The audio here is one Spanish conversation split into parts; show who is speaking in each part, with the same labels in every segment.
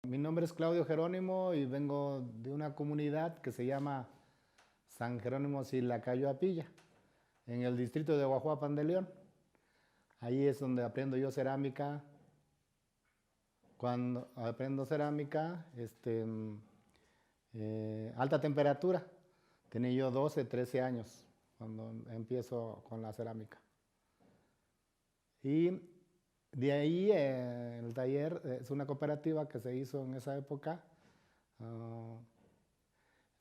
Speaker 1: Mi nombre es Claudio Jerónimo y vengo de una comunidad que se llama San Jerónimo Silacayo Apilla, en el distrito de Guajuapan de León. Ahí es donde aprendo yo cerámica. Cuando aprendo cerámica, alta temperatura. Tenía yo 12, 13 años cuando empiezo con la cerámica. Y de ahí, el taller es una cooperativa que se hizo en esa época, ah,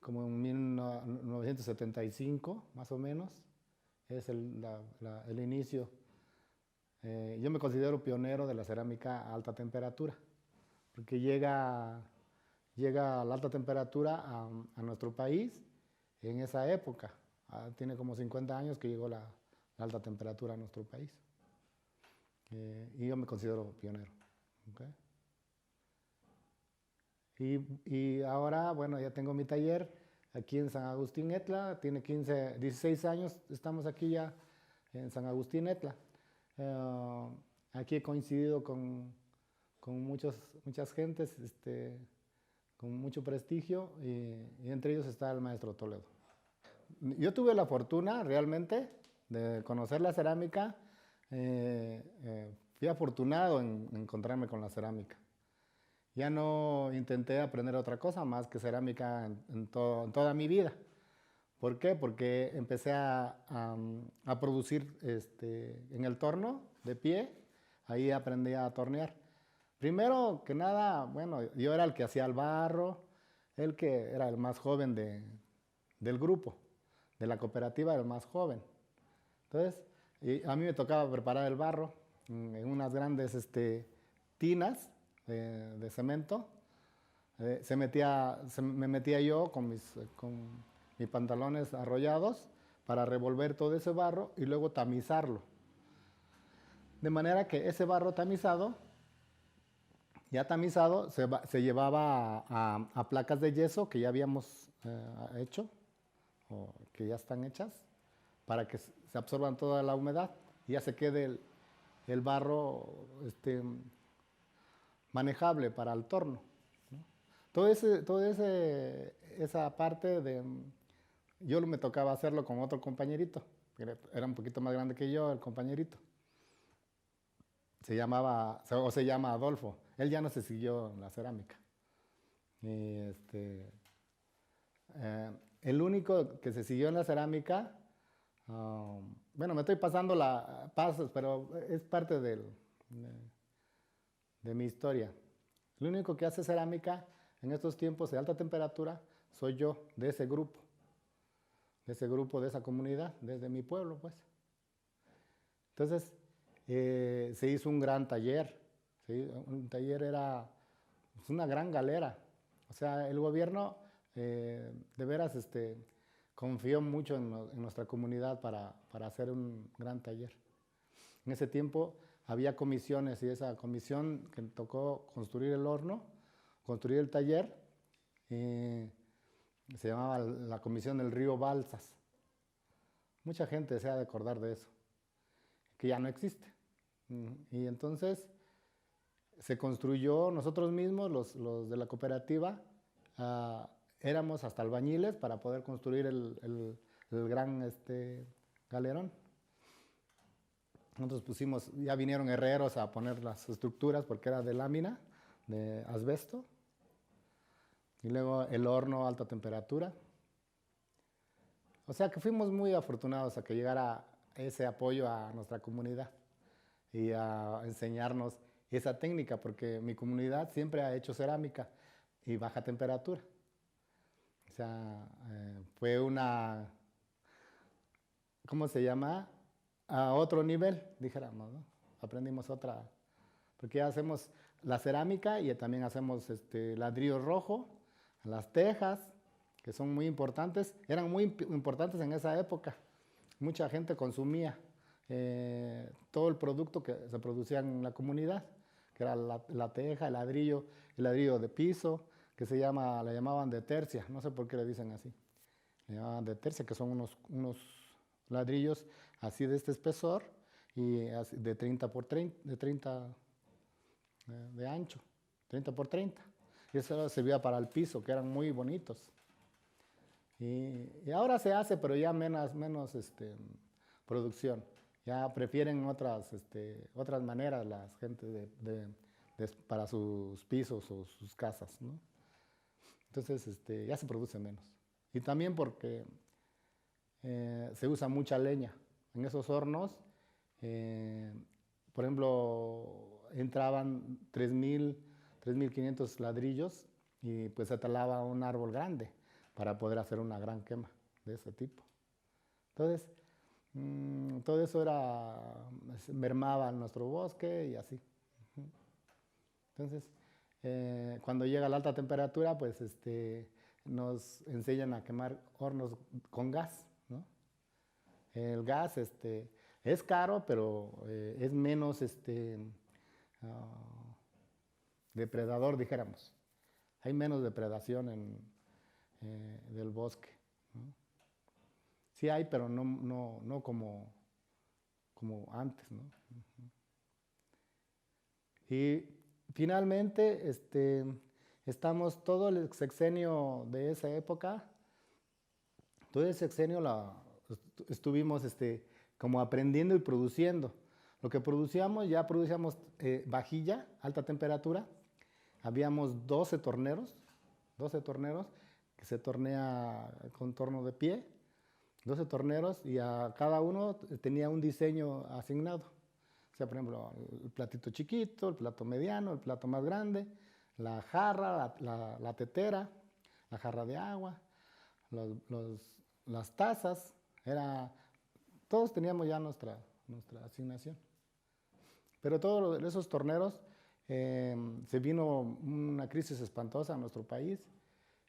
Speaker 1: como en 1975, más o menos. Es el inicio. Yo me considero pionero de la cerámica a alta temperatura, porque llega a la alta temperatura a nuestro país en esa época. Tiene como 50 años que llegó la alta temperatura a nuestro país. Y yo me considero pionero. ¿Okay? Y ahora, bueno, ya tengo mi taller aquí en San Agustín Etla. Tiene 16 años, estamos aquí ya en San Agustín Etla. Aquí he coincidido con muchas gentes, con mucho prestigio, y entre ellos está el maestro Toledo. Yo tuve la fortuna realmente de conocer la cerámica. Fui afortunado en encontrarme con la cerámica. Ya no intenté aprender otra cosa más que cerámica en toda mi vida. ¿Por qué? Porque empecé a producir en el torno de pie. Ahí aprendí a tornear. Primero que nada, bueno, yo era el que hacía el barro, el que era el más joven del grupo, de la cooperativa, el más joven. Entonces, a mí me tocaba preparar el barro en unas grandes tinas de cemento. Me metía yo con mis pantalones arrollados para revolver todo ese barro y luego tamizarlo. De manera que ese barro tamizado, ya tamizado, se llevaba a placas de yeso que ya habíamos hecho, o que ya están hechas, para que se absorban toda la humedad y ya se quede el barro manejable para el torno. Esa parte yo me tocaba hacerlo con otro compañerito, era un poquito más grande que yo, el compañerito. Se llama Adolfo. Él ya no se siguió en la cerámica. Y el único que se siguió en la cerámica, bueno, me estoy pasando pasos, pero es parte de mi historia. El único que hace cerámica en estos tiempos de alta temperatura soy yo, de ese grupo, de esa comunidad, desde mi pueblo, pues. Entonces, se hizo un gran taller. ¿Sí? Un taller era pues, una gran galera. O sea, el gobierno de veras confió mucho en nuestra comunidad para hacer un gran taller. En ese tiempo había comisiones y esa comisión que tocó construir el horno, construir el taller, se llamaba la Comisión del Río Balsas. Mucha gente se ha de acordar de eso, que ya no existe. Y entonces se construyó nosotros mismos, los de la cooperativa, éramos hasta albañiles para poder construir el gran galerón. Nosotros pusimos, ya vinieron herreros a poner las estructuras porque era de lámina, de asbesto. Y luego el horno a alta temperatura. O sea que fuimos muy afortunados a que llegara ese apoyo a nuestra comunidad y a enseñarnos esa técnica, porque mi comunidad siempre ha hecho cerámica y baja temperatura. O sea, fue ¿cómo se llama? A otro nivel, dijéramos, ¿no? Aprendimos otra, porque ya hacemos la cerámica y también hacemos ladrillo rojo, las tejas, que son muy importantes, eran muy importantes en esa época. Mucha gente consumía todo el producto que se producía en la comunidad, que era la teja, el ladrillo de piso, que le llamaban de tercia, no sé por qué le dicen así. Le llamaban de tercia, que son unos ladrillos así de este espesor y de 30 por 30, de ancho, 30 por 30. y eso servía para el piso, que eran muy bonitos. Y ahora se hace, pero ya menos producción. Ya prefieren otras maneras las gente para sus pisos o sus casas, ¿no? Entonces ya se produce menos. Y también porque se usa mucha leña. En esos hornos, eh, por ejemplo, entraban 3.500 ladrillos y pues se talaba un árbol grande para poder hacer una gran quema de ese tipo. Entonces, todo eso mermaba nuestro bosque y así. Entonces, cuando llega la alta temperatura, pues nos enseñan a quemar hornos con gas, ¿no? El gas es caro, pero es menos ah, depredador, dijéramos. Hay menos depredación del bosque, ¿no? Sí hay, pero no como antes, ¿no? Y finalmente, estamos todo el sexenio de esa época, todo el sexenio estuvimos como aprendiendo y produciendo. Lo que producíamos, ya producíamos vajilla, alta temperatura. Habíamos 12 torneros que se tornea con torno de pie, 12 torneros y a cada uno tenía un diseño asignado. O sea, por ejemplo, el platito chiquito, el plato mediano, el plato más grande, la jarra, la tetera, la jarra de agua, las tazas, todos teníamos ya nuestra asignación. Pero todos esos torneros, se vino una crisis espantosa a nuestro país,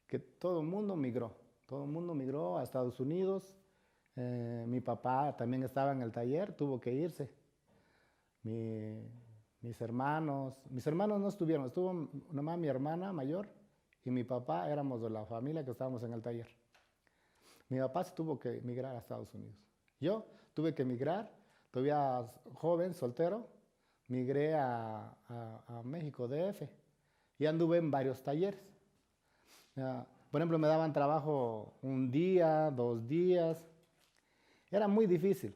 Speaker 1: que todo el mundo migró a Estados Unidos. Mi papá también estaba en el taller, tuvo que irse. Mis hermanos no estuvieron, estuvo nomás mi hermana mayor y mi papá, éramos de la familia que estábamos en el taller. Mi papá se tuvo que emigrar a Estados Unidos. Yo tuve que emigrar, todavía joven, soltero, migré a México, DF, y anduve en varios talleres. Por ejemplo, me daban trabajo un día, 2 días. Era muy difícil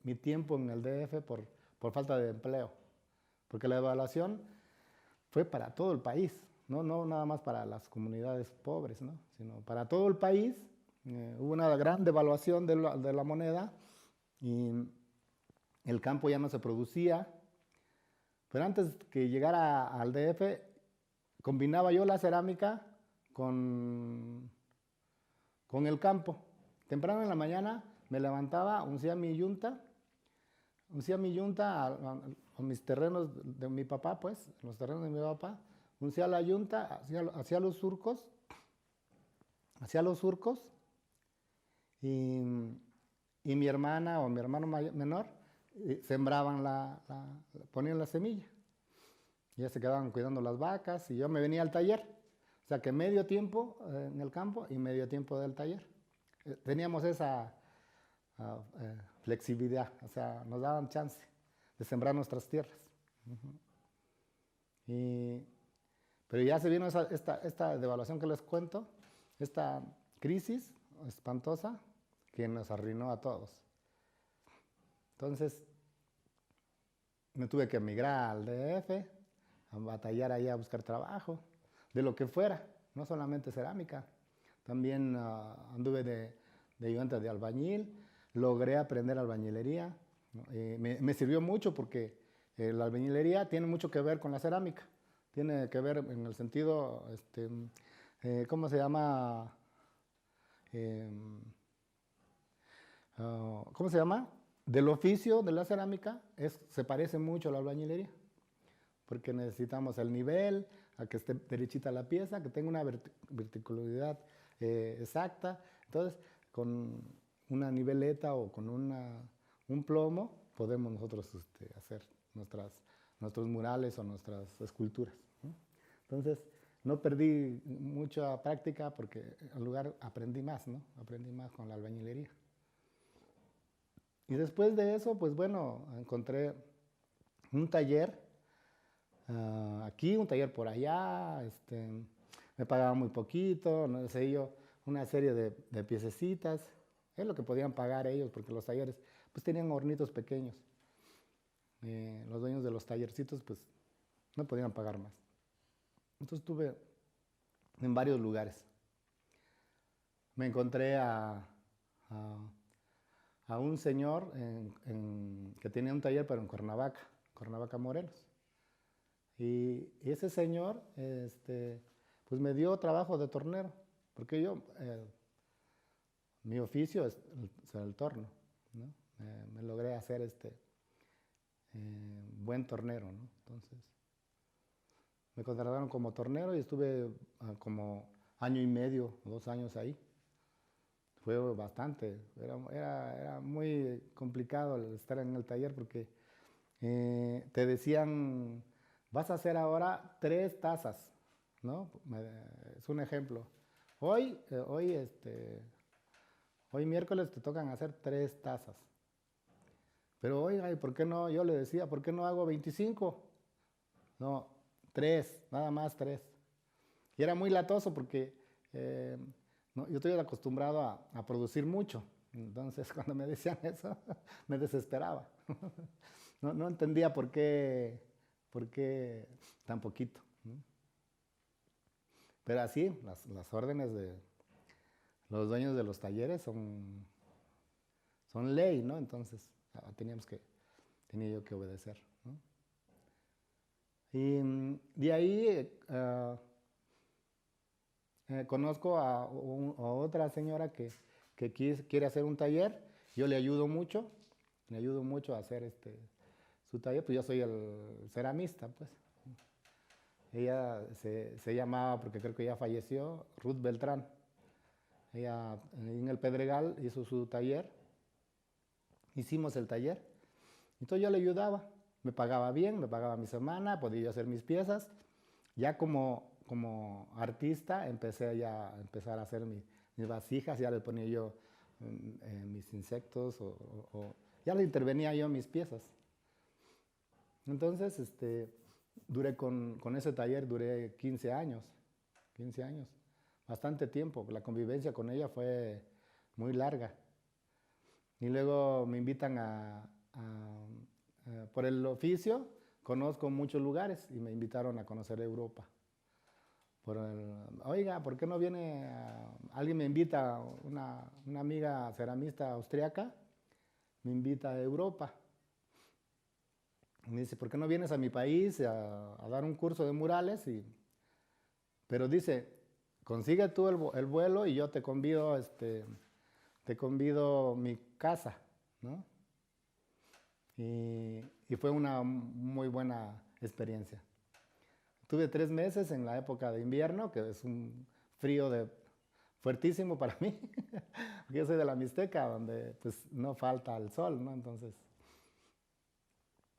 Speaker 1: mi tiempo en el DF por falta de empleo, porque la evaluación fue para todo el país, no nada más para las comunidades pobres, ¿no? Sino para todo el país. Hubo una gran devaluación de la moneda y el campo ya no se producía. Pero antes que llegara al DF, combinaba yo la cerámica con el campo. Temprano en la mañana me levantaba, uncía mi yunta a mis terrenos de mi papá, pues, los terrenos de mi papá, uncía la yunta, hacía los surcos, y mi hermana o mi hermano menor sembraban ponían la semilla. Ya se quedaban cuidando las vacas y yo me venía al taller. O sea que medio tiempo en el campo y medio tiempo del taller. Teníamos esa flexibilidad, o sea, nos daban chance de sembrar nuestras tierras. Pero ya se vino esta devaluación que les cuento, esta crisis espantosa que nos arruinó a todos. Entonces, me tuve que emigrar al DF, a batallar ahí a buscar trabajo, de lo que fuera, no solamente cerámica. También anduve de ayudante de albañil, logré aprender albañilería. Me sirvió mucho porque la albañilería tiene mucho que ver con la cerámica. Tiene que ver en el sentido, ¿cómo se llama? ¿Cómo se llama? Del oficio de la cerámica se parece mucho a la albañilería, porque necesitamos el nivel, a que esté derechita la pieza, que tenga una verticalidad exacta. Entonces, con una niveleta o con un plomo podemos nosotros hacer nuestros murales o nuestras esculturas, ¿no? Entonces, no perdí mucha práctica porque en lugar aprendí más, ¿no? Aprendí más con la albañilería. Y después de eso, pues bueno, encontré un taller aquí, un taller por allá, me pagaban muy poquito, no sé yo, una serie de piececitas, es lo que podían pagar ellos, porque los talleres pues tenían hornitos pequeños. Los dueños de los tallercitos pues no podían pagar más. Entonces estuve en varios lugares. Me encontré a un señor que tenía un taller, pero en Cuernavaca, Morelos. Y ese señor pues me dio trabajo de tornero, porque yo, mi oficio es el torno, ¿no? Me logré hacer buen tornero, ¿no? Entonces, me contrataron como tornero y estuve como año y medio, 2 años ahí. Fue bastante, era muy complicado estar en el taller porque te decían, vas a hacer ahora 3 tazas, ¿no? Es un ejemplo. Hoy, hoy miércoles te tocan hacer 3 tazas. Pero oiga, ¿y por qué no? Yo le decía, ¿por qué no hago 25? No, 3, nada más 3. Y era muy latoso porque no, yo estoy acostumbrado a producir mucho. Entonces, cuando me decían eso, me desesperaba. No entendía por qué tan poquito, ¿no? Pero así, las órdenes de los dueños de los talleres son ley, ¿no? Entonces, tenía yo que obedecer, ¿no? Y de ahí conozco a otra señora que quiere hacer un taller. Yo le ayudo mucho a hacer su taller, pues yo soy el ceramista, pues. Ella se llamaba, porque creo que ya falleció, Ruth Beltrán. Ella en el Pedregal hizo su taller, hicimos el taller. Entonces yo le ayudaba, me pagaba bien, me pagaba mi semana, podía yo hacer mis piezas. Ya como artista empecé a hacer mis vasijas, ya le ponía yo mis insectos ya le intervenía yo en mis piezas. Entonces, duré con ese taller, duré 15 años, bastante tiempo. La convivencia con ella fue muy larga. Y luego me invitan por el oficio, conozco muchos lugares y me invitaron a conocer Europa. Oiga, ¿por qué no viene? Alguien me invita, una amiga ceramista austriaca, me invita a Europa. Me dice, ¿por qué no vienes a mi país a dar un curso de murales? Pero dice, consigue tú el vuelo y yo te convido mi casa, ¿no? Y fue una muy buena experiencia. Tuve 3 meses en la época de invierno, que es un frío fuertísimo para mí, porque yo soy de la Mixteca, donde pues no falta el sol, ¿no? Entonces,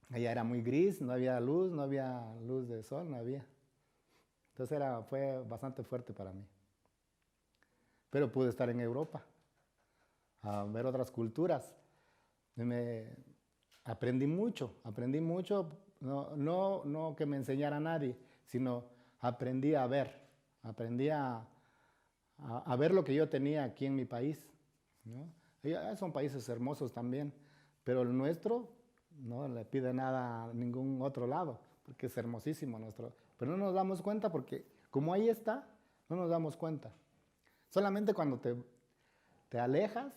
Speaker 1: allá era muy gris, no había luz de sol, no había. Entonces fue bastante fuerte para mí. Pero pude estar en Europa, a ver otras culturas. Aprendí mucho, no que me enseñara nadie, sino aprendí a ver, aprendí a ver lo que yo tenía aquí en mi país, ¿no? Son países hermosos también, pero el nuestro no le pide nada a ningún otro lado, porque es hermosísimo nuestro. Pero no nos damos cuenta porque como ahí está, no nos damos cuenta. Solamente cuando te alejas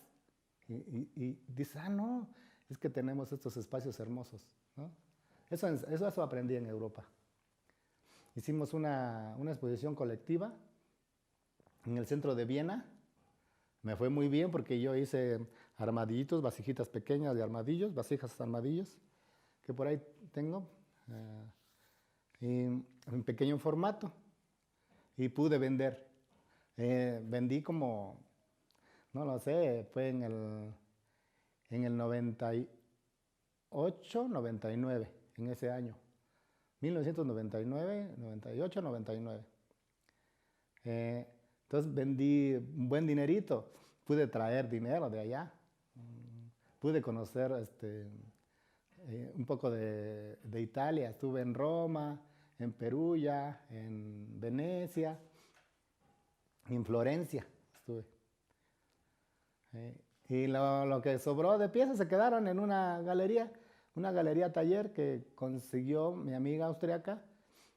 Speaker 1: y dices, no, es que tenemos estos espacios hermosos, ¿no? Eso aprendí en Europa. Hicimos una exposición colectiva en el centro de Viena. Me fue muy bien porque yo hice armadillitos, vasijitas pequeñas de armadillos, vasijas armadillos, que por ahí tengo, en pequeño formato, y pude vender. Vendí como, no lo sé, fue en el 98, 99, en ese año. 1999, 98, 99. Entonces vendí un buen dinerito, pude traer dinero de allá, pude conocer un poco de Italia. Estuve en Roma, en Perugia, en Venecia, en Florencia estuve. Y lo que sobró de piezas se quedaron en una galería taller que consiguió mi amiga austriaca.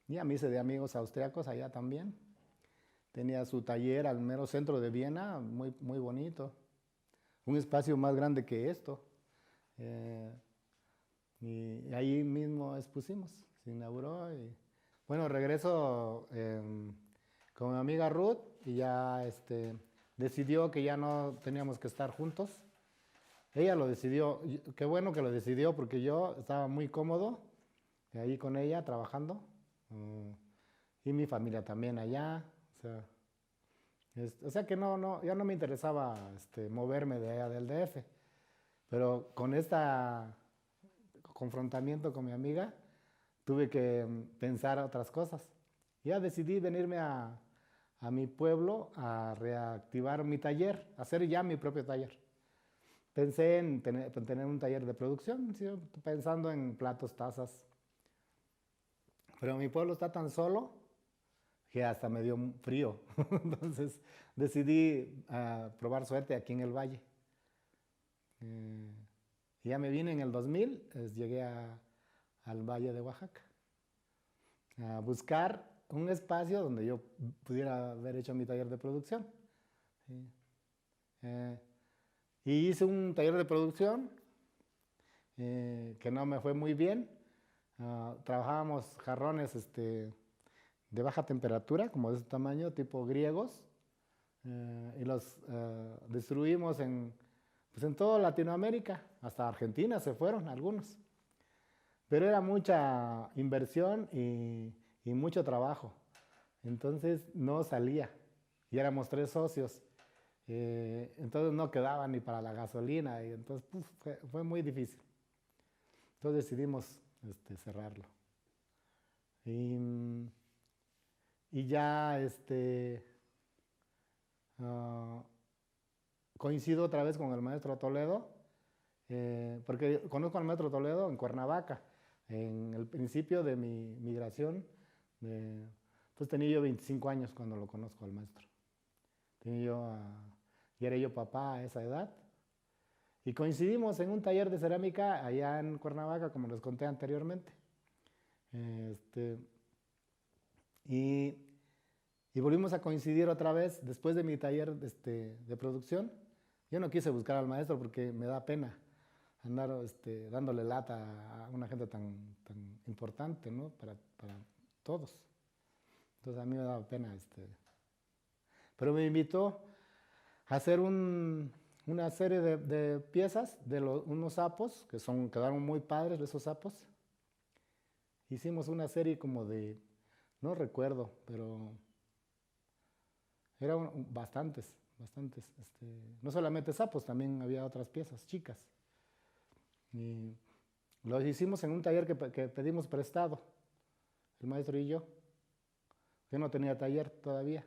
Speaker 1: Y a mí hice de amigos austriacos allá también. Tenía su taller al mero centro de Viena, muy, muy bonito. Un espacio más grande que esto. Y ahí mismo expusimos, se inauguró. Bueno, regreso con mi amiga Ruth y ya decidió que ya no teníamos que estar juntos. Ella lo decidió, qué bueno que lo decidió porque yo estaba muy cómodo ahí con ella trabajando. Y mi familia también allá. O sea que ya no me interesaba moverme de allá del DF. Pero con este confrontamiento con mi amiga, tuve que pensar otras cosas. Ya decidí venirme a mi pueblo a reactivar mi taller, hacer ya mi propio taller. Pensé en tener un taller de producción, ¿sí? Pensando en platos, tazas. Pero mi pueblo está tan solo que hasta me dio frío. Entonces decidí probar suerte aquí en el valle. Y ya me vine en el 2000, llegué al valle de Oaxaca a buscar un espacio donde yo pudiera haber hecho mi taller de producción. ¿Sí? Y hice un taller de producción que no me fue muy bien. Trabajábamos jarrones de baja temperatura, como de ese tamaño, tipo griegos, y los distribuimos pues en toda Latinoamérica, hasta Argentina se fueron algunos. Pero era mucha inversión y mucho trabajo. Entonces no salía. Y éramos 3 socios. Entonces no quedaba ni para la gasolina. Y entonces fue muy difícil. Entonces decidimos cerrarlo. Y ya coincido otra vez con el maestro Toledo, porque conozco al maestro Toledo en Cuernavaca, en el principio de mi migración. Entonces tenía yo 25 años cuando lo conozco al maestro. Y era yo papá a esa edad. Y coincidimos en un taller de cerámica allá en Cuernavaca, como les conté anteriormente. Y volvimos a coincidir otra vez después de mi taller de producción. Yo no quise buscar al maestro porque me da pena andar dándole lata a una gente tan importante, ¿no? Para todos. Entonces a mí me daba pena. Pero me invitó a hacer una serie de piezas de unos sapos, que quedaron muy padres esos sapos. Hicimos una serie como no recuerdo, pero eran bastantes. No solamente sapos, también había otras piezas chicas. Y lo hicimos en un taller que pedimos prestado, el maestro y yo. Yo no tenía taller todavía.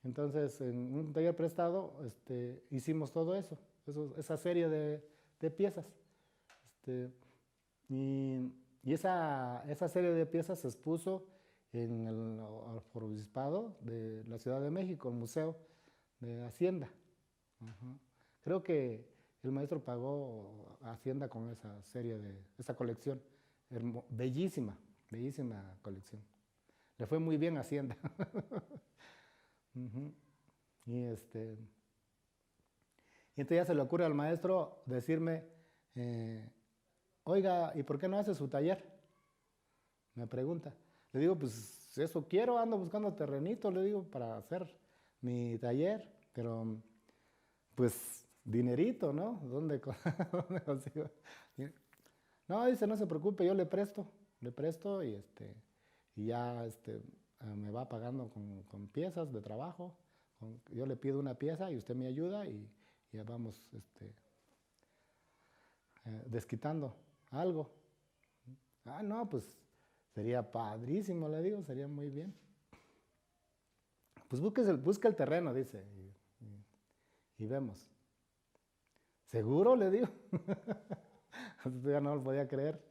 Speaker 1: Entonces, en un taller prestado, hicimos todo eso, esa serie de piezas. Y esa serie de piezas se expuso en el Arzobispado de la Ciudad de México, el Museo de Hacienda. Creo que el maestro pagó a Hacienda con esa colección. Bellísima, bellísima colección. Le fue muy bien a Hacienda. Y entonces ya se le ocurre al maestro decirme, oiga, ¿y por qué no hace su taller? Me pregunta. Le digo, pues eso quiero, ando buscando terrenito, le digo, para hacer mi taller, pero pues dinerito, ¿no? ¿Dónde consigo? No, dice, no se preocupe, yo le presto y ya me va pagando con piezas de trabajo. Yo le pido una pieza y usted me ayuda y ya vamos desquitando algo. Ah, no, pues sería padrísimo, le digo, sería muy bien. Pues busca el terreno, dice, y vemos. ¿Seguro? Le digo. Entonces ya no lo podía creer.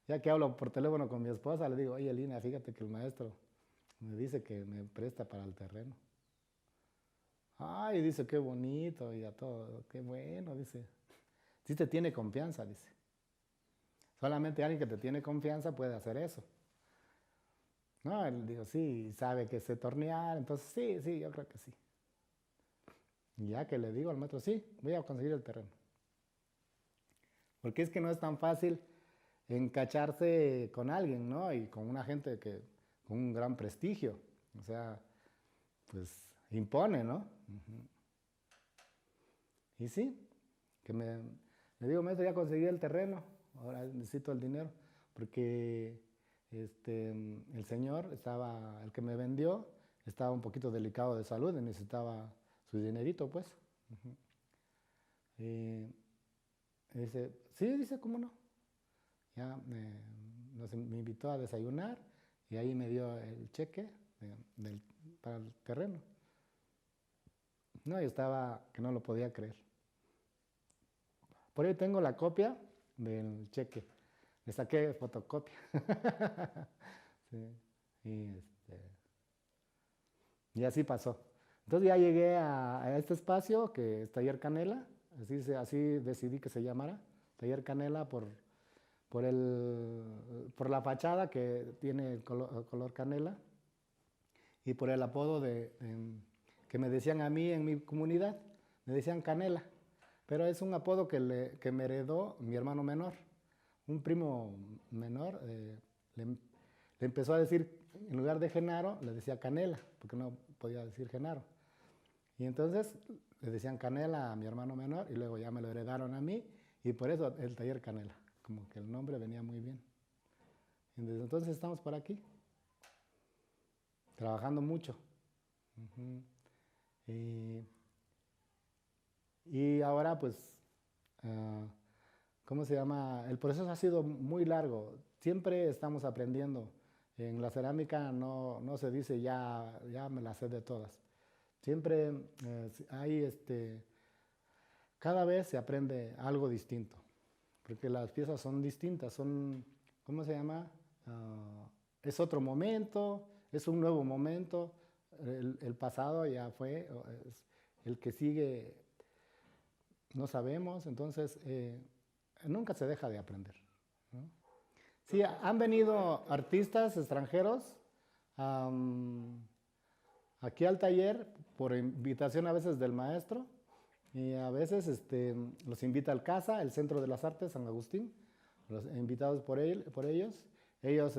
Speaker 1: Ya que hablo por teléfono con mi esposa, le digo, oye, Lina, fíjate que el maestro me dice que me presta para el terreno. Ay, dice, qué bonito, y a todo, qué bueno, dice. Sí te tiene confianza, dice. Solamente alguien que te tiene confianza puede hacer eso. No, él dijo, sí, sabe que sé tornear, entonces sí, sí, yo creo que sí. Y ya que le digo al maestro, sí, voy a conseguir el terreno. Porque es que no es tan fácil encacharse con alguien, ¿no? Y con una gente que, con un gran prestigio. O sea, pues impone, ¿no? Y sí, que me digo, maestro, ya conseguí el terreno, ahora necesito el dinero, porque el señor estaba, el que me vendió, estaba un poquito delicado de salud y necesitaba su dinerito, pues. Y dice, sí, dice, ¿cómo no? Ya me invitó a desayunar y ahí me dio el cheque para el terreno. No, yo estaba que no lo podía creer. Por ahí tengo la copia del cheque. Le saqué fotocopia. Sí, y, y así pasó. Entonces ya llegué a este espacio que es Taller Canela. Así decidí que se llamara Taller Canela por la fachada que tiene el color canela y por el apodo que me decían a mí en mi comunidad. Me decían Canela. Pero es un apodo que me heredó mi hermano menor. Un primo menor le, le empezó a decir, en lugar de Genaro, le decía Canela, porque no podía decir Genaro. Y entonces le decían Canela a mi hermano menor y luego ya me lo heredaron a mí y por eso el taller Canela, como que el nombre venía muy bien. Y desde entonces estamos por aquí, trabajando mucho. Ujú. Y, y ahora pues, ah, ¿cómo se llama? El proceso ha sido muy largo, siempre estamos aprendiendo. En la cerámica no se dice ya me la sé de todas. Siempre hay cada vez se aprende algo distinto, porque las piezas son distintas, ¿cómo se llama? Es otro momento, es un nuevo momento, el pasado ya fue, el que sigue no sabemos, entonces nunca se deja de aprender, ¿no? Sí, han venido artistas extranjeros aquí al taller por invitación a veces del maestro y a veces los invita al CASA, el Centro de las Artes San Agustín, los invitados por ellos. Ellos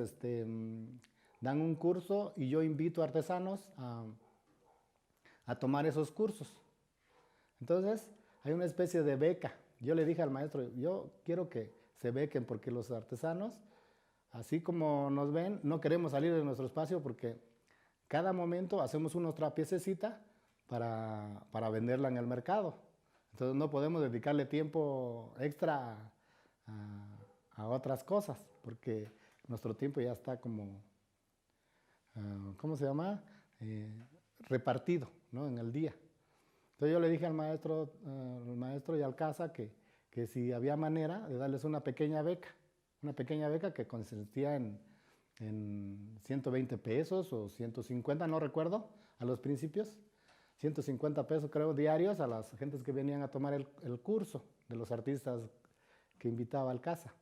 Speaker 1: dan un curso y yo invito a artesanos a tomar esos cursos. Entonces hay una especie de beca. Yo le dije al maestro, yo quiero que se bequen porque los artesanos, así como nos ven, no queremos salir de nuestro espacio porque cada momento hacemos una otra piececita para venderla en el mercado. Entonces no podemos dedicarle tiempo extra a otras cosas, porque nuestro tiempo ya está como, ¿cómo se llama? Repartido, ¿no? En el día. Entonces yo le dije al maestro y al CASA que si había manera de darles una pequeña beca que consistía en 120 pesos o 150, no recuerdo, a los principios, 150 pesos creo diarios a las gentes que venían a tomar el curso de los artistas que invitaba al CASA.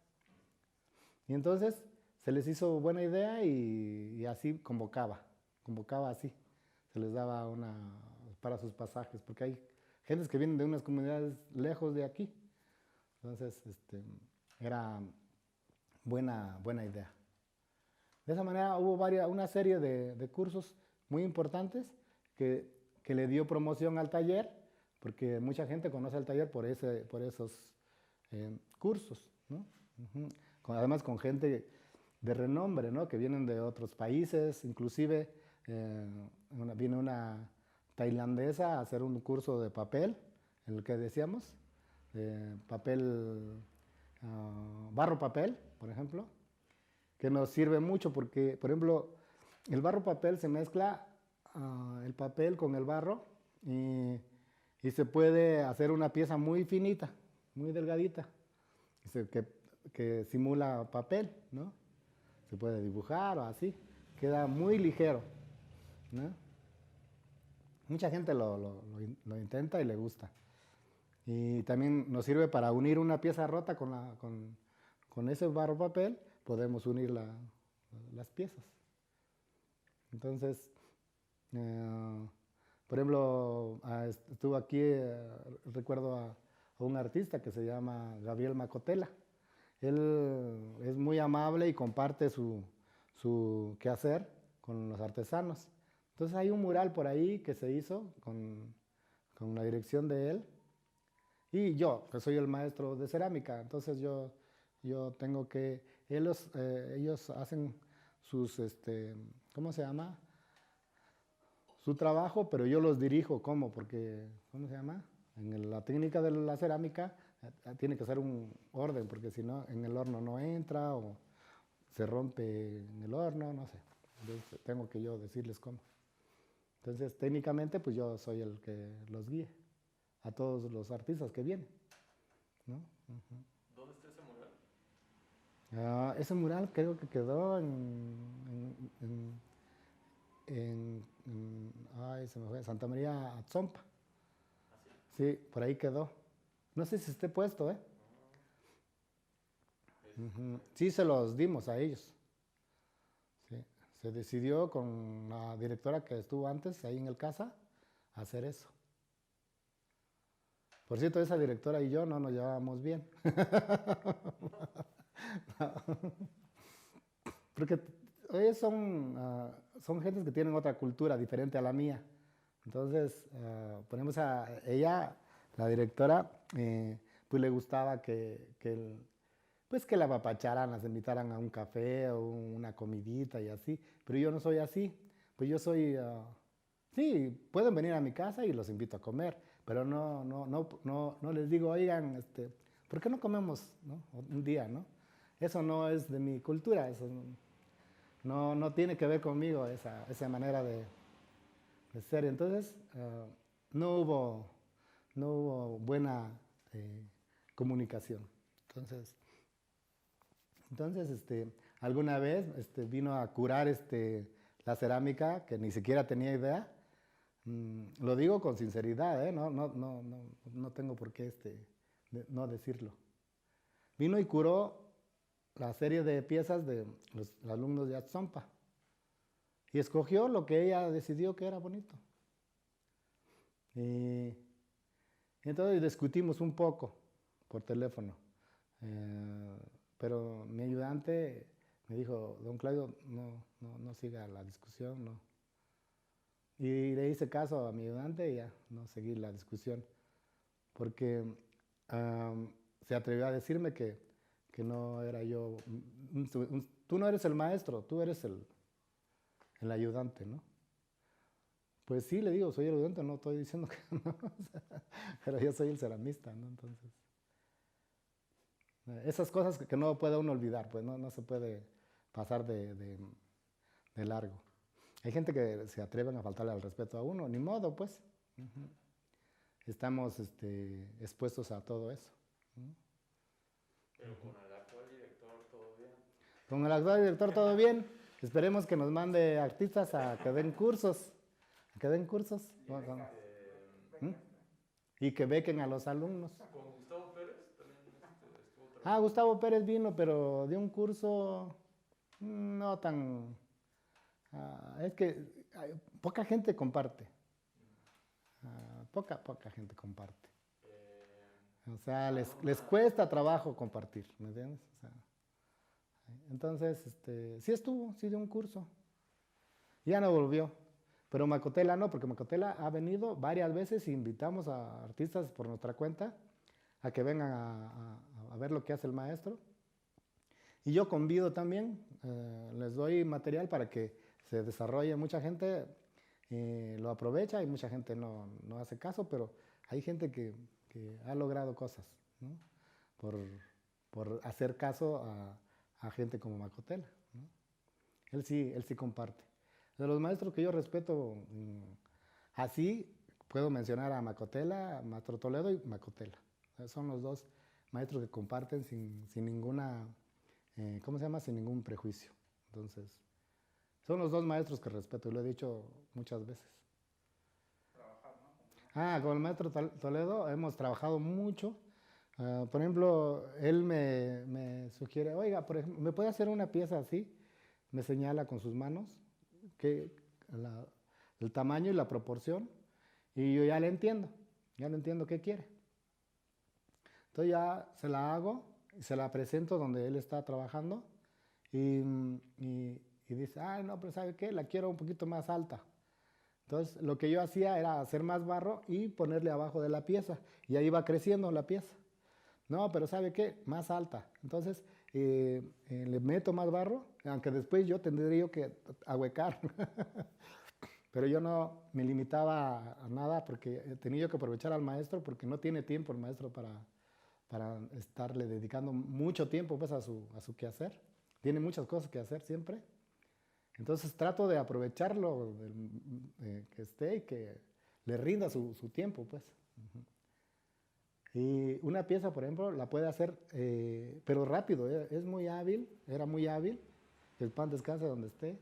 Speaker 1: Y entonces se les hizo buena idea y así convocaba así, se les daba para sus pasajes, porque hay gentes que vienen de unas comunidades lejos de aquí, entonces era buena idea. De esa manera hubo una serie de cursos muy importantes que le dio promoción al taller, porque mucha gente conoce al taller por esos cursos, ¿no? Además con gente de renombre, ¿no? Que vienen de otros países, inclusive viene una tailandesa a hacer un curso de papel, en el que decíamos, papel, barro papel, por ejemplo, que nos sirve mucho porque, por ejemplo, el barro papel se mezcla el papel con el barro y se puede hacer una pieza muy finita, muy delgadita, que que simula papel, ¿no? Se puede dibujar o así, queda muy ligero, ¿no? Mucha gente lo intenta y le gusta. Y también nos sirve para unir una pieza rota con ese barro papel, podemos unir las piezas. Entonces, por ejemplo, estuvo aquí, recuerdo a un artista que se llama Gabriel Macotela. Él es muy amable y comparte su quehacer con los artesanos. Entonces hay un mural por ahí que se hizo con la dirección de él. Y yo, que soy el maestro de cerámica, entonces yo tengo que, ellos hacen sus, ¿cómo se llama? Su trabajo, pero yo los dirijo, ¿cómo? Porque, ¿cómo se llama? En la técnica de la cerámica tiene que ser un orden, porque si no, en el horno no entra o se rompe en el horno, no sé. Entonces, tengo que yo decirles cómo. Entonces, técnicamente, pues yo soy el que los guíe a todos los artistas que vienen, ¿no? Uh-huh.
Speaker 2: ¿Dónde está ese mural?
Speaker 1: Ese mural creo que quedó en ay, se me fue, Santa María Atzompa.
Speaker 2: ¿Ah, sí?
Speaker 1: Sí, por ahí quedó. No sé si esté puesto, ¿eh? Uh-huh. Sí, se los dimos a ellos. Sí. Se decidió con la directora que estuvo antes ahí en el casa hacer eso. Por cierto, esa directora y yo no nos llevábamos bien. Porque ellos son gentes que tienen otra cultura diferente a la mía. Entonces, ponemos a ella, la directora, pues le gustaba pues que la apapacharan, las invitaran a un café o una comidita y así. Pero yo no soy así. Pues yo soy, sí, pueden venir a mi casa y los invito a comer, pero no les digo, oigan, ¿por qué no comemos, no? Un día, ¿no? Eso no es de mi cultura, eso no tiene que ver conmigo, esa manera de ser. Entonces, no hubo, no hubo buena comunicación. Entonces, alguna vez vino a curar la cerámica, que ni siquiera tenía idea. Lo digo con sinceridad, ¿eh? No tengo por qué no decirlo. Vino y curó la serie de piezas de los alumnos de Atzompa. Y escogió lo que ella decidió que era bonito. Y entonces discutimos un poco por teléfono. Pero mi ayudante me dijo, don Claudio, no siga la discusión, no. Y le hice caso a mi ayudante y ya no seguí la discusión. Porque se atrevió a decirme que no era yo, tú no eres el maestro, tú eres el ayudante, ¿no? Pues sí, le digo, soy el ayudante, no estoy diciendo que no, pero yo soy el ceramista, ¿no? Entonces, esas cosas que no puede uno olvidar, pues no se puede pasar de largo. Hay gente que se atreven a faltarle al respeto a uno, ni modo, pues. Uh-huh. Estamos expuestos a todo eso.
Speaker 2: Pero con el actual director todo bien.
Speaker 1: Con el actual director todo bien. Esperemos que nos mande artistas a que den cursos. A que den cursos. ¿Mm? Y que bequen a los alumnos.
Speaker 2: ¿Con Gustavo Pérez también estuvo trabajando?
Speaker 1: Gustavo Pérez vino, pero dio un curso no tan... es que poca gente comparte. Poca gente comparte. O sea, les cuesta trabajo compartir, ¿me entiendes? O sea, entonces, sí dio un curso. Ya no volvió. Pero Macotela no, porque Macotela ha venido varias veces y invitamos a artistas por nuestra cuenta a que vengan a ver lo que hace el maestro. Y yo convido también, les doy material para que se desarrolle. Mucha gente lo aprovecha y mucha gente no hace caso, pero hay gente que ha logrado cosas, ¿no? por hacer caso a gente como Macotela, ¿no? Él sí comparte. De los maestros que yo respeto, así puedo mencionar a Macotela, Maestro Toledo y Macotela. Son los dos maestros que comparten sin ninguna, ¿cómo se llama? Sin ningún prejuicio. Entonces, son los dos maestros que respeto y lo he dicho muchas veces. Con el maestro Toledo hemos trabajado mucho. Por ejemplo, él me sugiere, oiga, por ejemplo, ¿me puede hacer una pieza así? Me señala con sus manos que el tamaño y la proporción y yo ya le entiendo qué quiere. Entonces ya se la hago y se la presento donde él está trabajando y dice, ay, no, pero ¿sabe qué? La quiero un poquito más alta. Entonces lo que yo hacía era hacer más barro y ponerle abajo de la pieza y ahí va creciendo la pieza. No, pero ¿sabe qué? Más alta. Entonces le meto más barro, aunque después yo tendría que ahuecar. Pero yo no me limitaba a nada porque tenía yo que aprovechar al maestro porque no tiene tiempo el maestro para estarle dedicando mucho tiempo pues, a su quehacer. Tiene muchas cosas que hacer siempre. Entonces trato de aprovecharlo, que esté y que le rinda su tiempo, pues. Y una pieza, por ejemplo, la puede hacer, pero rápido, es muy hábil, era muy hábil, que el pan descanse donde esté,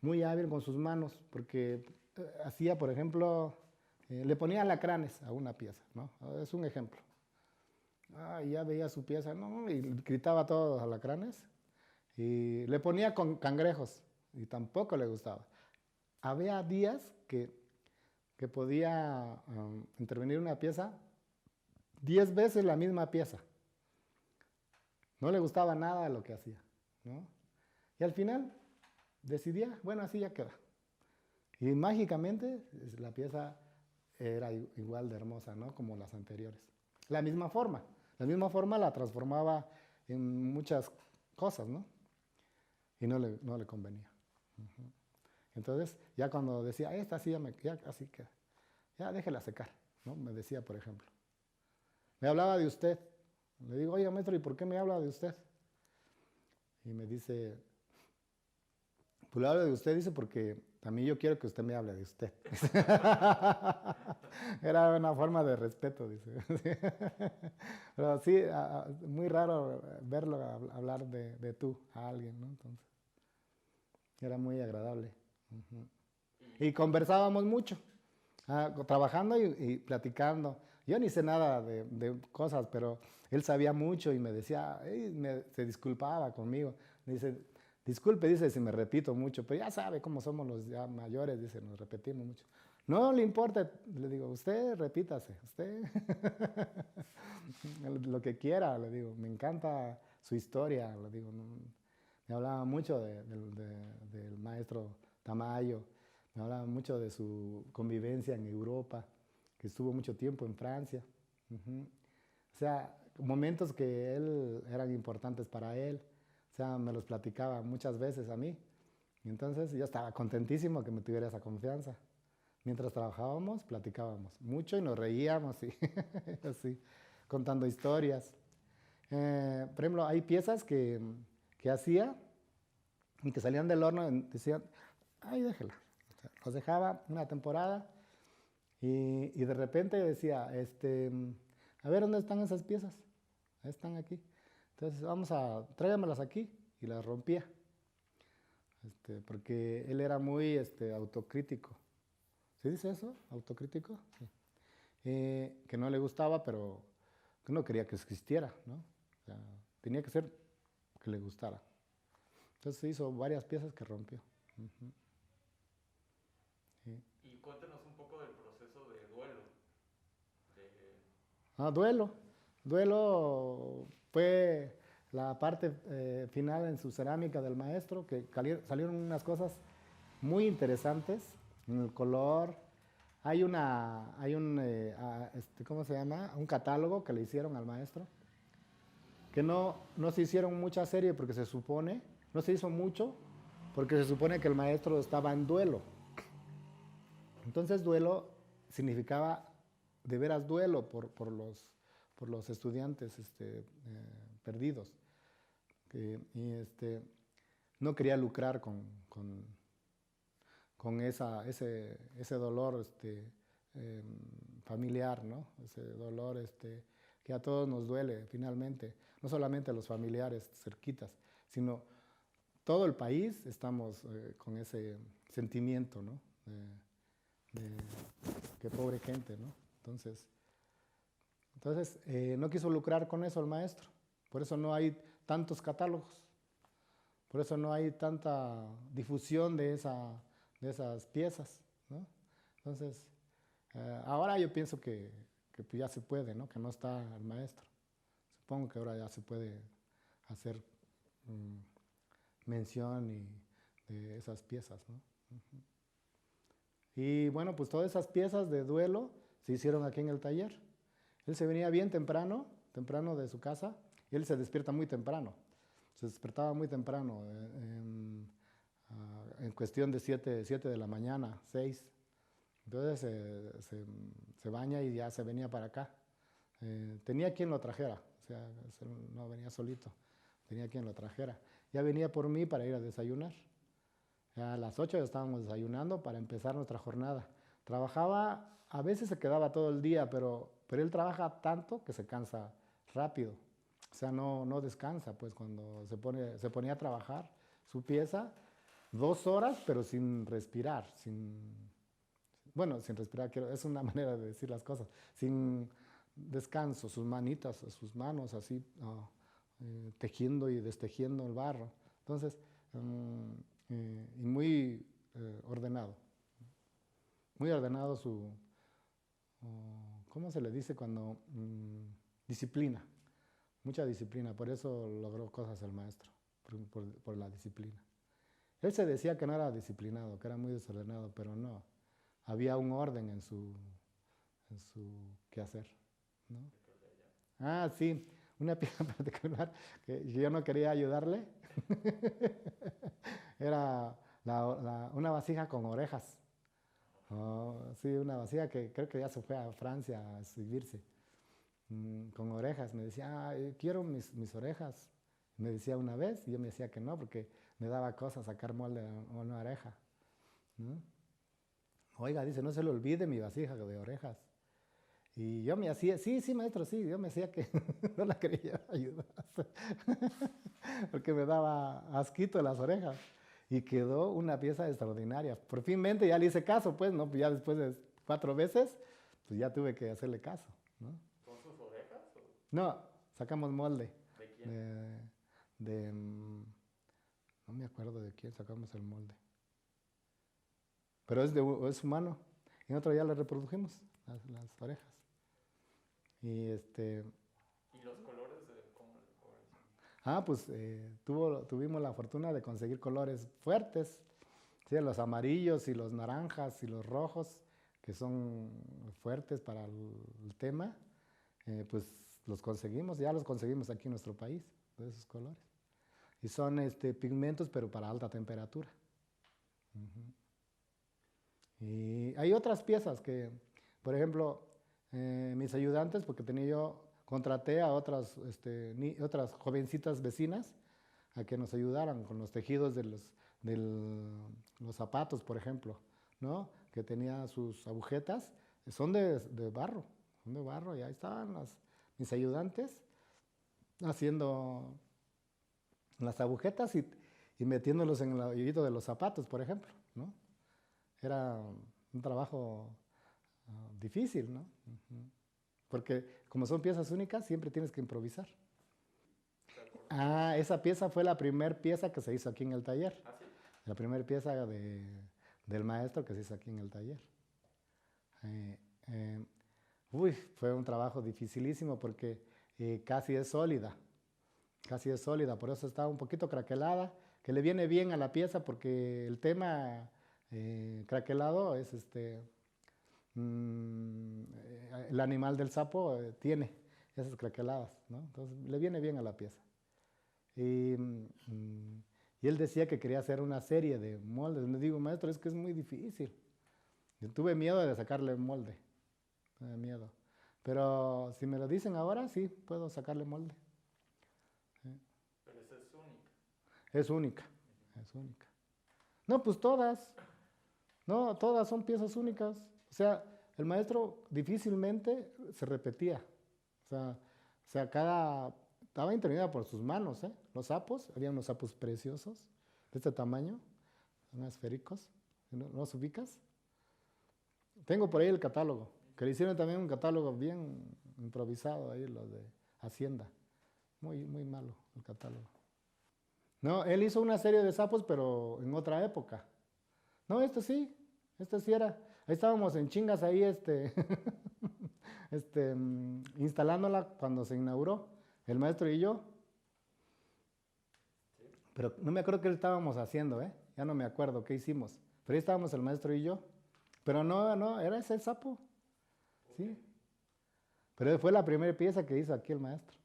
Speaker 1: muy hábil con sus manos, porque hacía, por ejemplo, le ponía alacranes a una pieza, ¿no? Es un ejemplo. Y ya veía su pieza, ¿no? Y gritaba a todos los alacranes. Y le ponía con cangrejos y tampoco le gustaba. Había días que podía intervenir una pieza 10 veces la misma pieza. No le gustaba nada de lo que hacía, ¿no? Y al final decidía, bueno, así ya queda. Y mágicamente la pieza era igual de hermosa, ¿no? Como las anteriores. La misma forma la transformaba en muchas cosas, ¿no? Y no le convenía. Entonces, ya cuando decía, esta sí ya así queda, ya déjela secar, ¿no? Me decía, por ejemplo. Me hablaba de usted. Le digo, oiga, maestro, ¿y por qué me habla de usted? Y me dice, pues le hablo de usted, dice, porque también yo quiero que usted me hable de usted. Era una forma de respeto, dice. Pero sí, muy raro verlo hablar de tú a alguien, ¿no? Entonces, era muy agradable. Y conversábamos mucho, trabajando y platicando. Yo ni sé nada de cosas, pero él sabía mucho y me decía, se disculpaba conmigo. Me dice, disculpe, dice, si me repito mucho, pero ya sabe cómo somos los ya mayores, dice, nos repetimos mucho. No le importa, le digo, usted repítase, usted lo que quiera, le digo, me encanta su historia, le digo, no, me hablaba mucho del maestro Tamayo, me hablaba mucho de su convivencia en Europa, que estuvo mucho tiempo en Francia. O sea, momentos que eran importantes para él. O sea, me los platicaba muchas veces a mí. Y entonces yo estaba contentísimo que me tuviera esa confianza. Mientras trabajábamos, platicábamos mucho y nos reíamos y así, contando historias. Por ejemplo, hay piezas que hacía y que salían del horno y decían, ay, déjela. O sea, los dejaba una temporada y de repente decía, a ver, ¿dónde están esas piezas? Están aquí. Entonces, tráigamelas aquí. Y las rompía. Porque él era muy autocrítico. ¿Se dice eso? ¿Autocrítico? Sí. Que no le gustaba, pero que no quería que existiera, ¿no? O sea, tenía que ser que le gustara. Entonces hizo varias piezas que rompió. Sí.
Speaker 2: Y cuéntanos un poco del proceso de duelo.
Speaker 1: Duelo. Duelo fue la parte final en su cerámica del maestro, que salieron unas cosas muy interesantes en el color. Hay ¿cómo se llama? Un catálogo que le hicieron al maestro, que no se hicieron mucha serie porque no se hizo mucho, porque se supone que el maestro estaba en duelo. Entonces duelo significaba de veras duelo por los estudiantes perdidos. No quería lucrar con ese dolor familiar, ¿no? Ese dolor que a todos nos duele finalmente, no solamente a los familiares cerquitas, sino todo el país estamos con ese sentimiento, ¿no? De qué pobre gente, ¿no? Entonces no quiso lucrar con eso el maestro, por eso no hay tantos catálogos, por eso no hay tanta difusión de esas piezas, ¿no? Entonces, ahora yo pienso que pues ya se puede, ¿no? Que no está el maestro. Supongo que ahora ya se puede hacer mención de esas piezas, ¿no? Uh-huh. Y bueno, pues todas esas piezas de duelo se hicieron aquí en el taller. Él se venía bien temprano de su casa, y él se despierta muy temprano. Se despertaba muy temprano, en cuestión de 7 de la mañana, 6. Entonces se baña y ya se venía para acá. Tenía quien lo trajera, o sea, no venía solito, tenía quien lo trajera. Ya venía por mí para ir a desayunar. A las 8 ya estábamos desayunando para empezar nuestra jornada. Trabajaba, a veces se quedaba todo el día, pero él trabaja tanto que se cansa rápido. O sea, no descansa, pues cuando se ponía a trabajar su pieza, 2 horas, pero sin respirar, bueno, sin respirar, es una manera de decir las cosas, sin descanso, sus manitas, sus manos así, tejiendo y destejiendo el barro. Entonces, y muy ordenado ¿cómo se le dice cuando? Disciplina, mucha disciplina, por eso logró cosas el maestro, por la disciplina. Él se decía que no era disciplinado, que era muy desordenado, pero no, había un orden en su quehacer, ¿no? Ah, sí, una pieza particular que yo no quería ayudarle, era una vasija con orejas. Oh, sí, una vasija que creo que ya se fue a Francia a exhibirse, con orejas. Me decía, quiero mis orejas. Me decía una vez y yo me decía que no, porque me daba cosa sacar molde a una oreja, ¿no? Oiga, dice, no se le olvide mi vasija de orejas. Y yo me hacía, sí, maestro, sí, yo me hacía que no la quería ayudar, porque me daba asquito las orejas. Y quedó una pieza extraordinaria. Por finmente ya le hice caso, pues, ¿no? Ya después de 4 veces, pues ya tuve que hacerle caso, ¿no?
Speaker 2: ¿Son sus orejas? ¿O?
Speaker 1: No, sacamos molde.
Speaker 2: ¿De quién?
Speaker 1: No me acuerdo de quién sacamos el molde. Pero es humano. Y nosotros ya le reprodujimos las orejas. Y
Speaker 2: ¿Y los colores cómo son?
Speaker 1: pues tuvimos la fortuna de conseguir colores fuertes, ¿sí? Los amarillos y los naranjas y los rojos, que son fuertes para el tema, pues ya los conseguimos aquí en nuestro país, de esos colores. Y son pigmentos, pero para alta temperatura. Uh-huh. Y hay otras piezas que, por ejemplo, mis ayudantes, porque contraté a otras jovencitas vecinas a que nos ayudaran con los tejidos de los zapatos, por ejemplo, ¿no? Que tenía sus agujetas, son de barro, y ahí estaban mis ayudantes haciendo las agujetas y metiéndolos en el hoyito de los zapatos, por ejemplo, ¿no? Era un trabajo difícil, ¿no? Uh-huh. Porque como son piezas únicas, siempre tienes que improvisar. Esa pieza fue la primera pieza que se hizo aquí en el taller.
Speaker 2: ¿Ah, sí?
Speaker 1: La primera pieza del maestro que se hizo aquí en el taller. Fue un trabajo dificilísimo porque casi es sólida, por eso está un poquito craquelada, que le viene bien a la pieza porque el tema craquelado es el animal del sapo tiene esas craqueladas, ¿no? Entonces le viene bien a la pieza. Y él decía que quería hacer una serie de moldes. Le digo, maestro, es que es muy difícil. Yo tuve miedo de sacarle molde, tuve miedo. Pero si me lo dicen ahora, sí, puedo sacarle molde.
Speaker 2: Pero esa es única.
Speaker 1: Es única, es única. No, pues todas. No, todas son piezas únicas. O sea, el maestro difícilmente se repetía. O sea, sea, estaba intervenida por sus manos, ¿eh? Los sapos, había unos sapos preciosos, de este tamaño, son esféricos, ¿no los ubicas? Tengo por ahí el catálogo, que le hicieron también un catálogo bien improvisado ahí, los de Hacienda. Muy, muy malo el catálogo. No, él hizo una serie de sapos, pero en otra época. No, este sí era. Ahí estábamos en chingas ahí, instalándola cuando se inauguró, el maestro y yo. Pero no me acuerdo qué estábamos haciendo, ¿eh? Ya no me acuerdo qué hicimos. Pero ahí estábamos el maestro y yo. Pero no, era ese sapo. Sí. Pero fue la primera pieza que hizo aquí el maestro.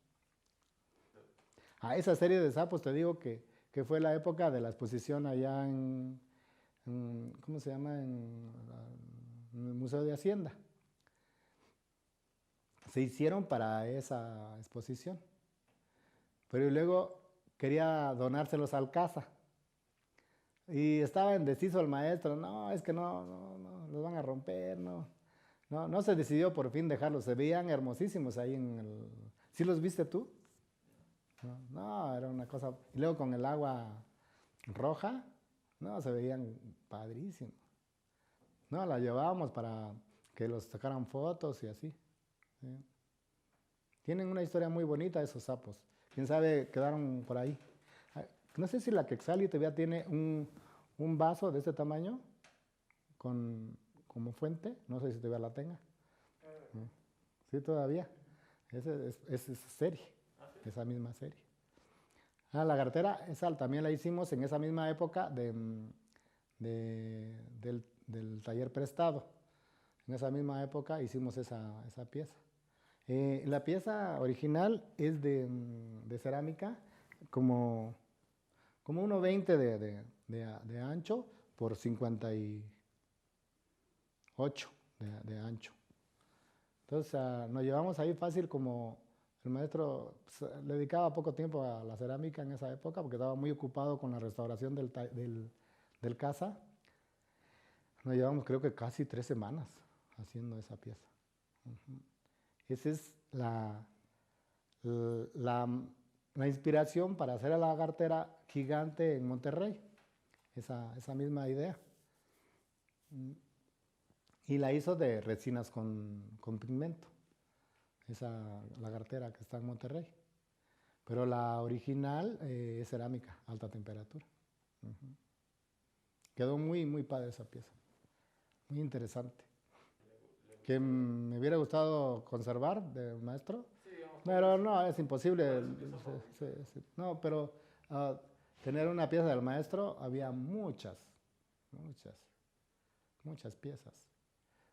Speaker 1: Esa serie de sapos, te digo que fue la época de la exposición allá ¿cómo se llama? En el Museo de Hacienda. Se hicieron para esa exposición. Pero luego quería donárselos al CASA. Y estaba indeciso el maestro, no, es que no, los van a romper, no se decidió por fin dejarlos, se veían hermosísimos ahí ¿Sí los viste tú? No, era una cosa, y luego con el agua roja, no, se veían padrísimos. No, la llevábamos para que los sacaran fotos y así. ¿Sí? Tienen una historia muy bonita esos sapos, quién sabe, quedaron por ahí. No sé si la Quetzali todavía tiene un vaso de este tamaño como fuente, no sé si todavía la tenga. Sí, todavía. Esa serie, esa misma serie. La cartera, esa también la hicimos en esa misma época del taller prestado. En esa misma época hicimos esa pieza. La pieza original es de cerámica, como 1,20 de ancho por 58 de ancho. Entonces nos llevamos ahí fácil, como el maestro le dedicaba poco tiempo a la cerámica en esa época porque estaba muy ocupado con la restauración del casa. Nos llevamos creo que casi 3 semanas haciendo esa pieza. Esa es la inspiración para hacer la cartera gigante en Monterrey, esa misma idea. Y la hizo de resinas con pigmento, la cartera que está en Monterrey. Pero la original es cerámica, alta temperatura. Quedó muy, muy padre esa pieza, muy interesante. Que me hubiera gustado conservar del maestro, pero no, es imposible. No, pero tener una pieza del maestro, había muchas piezas.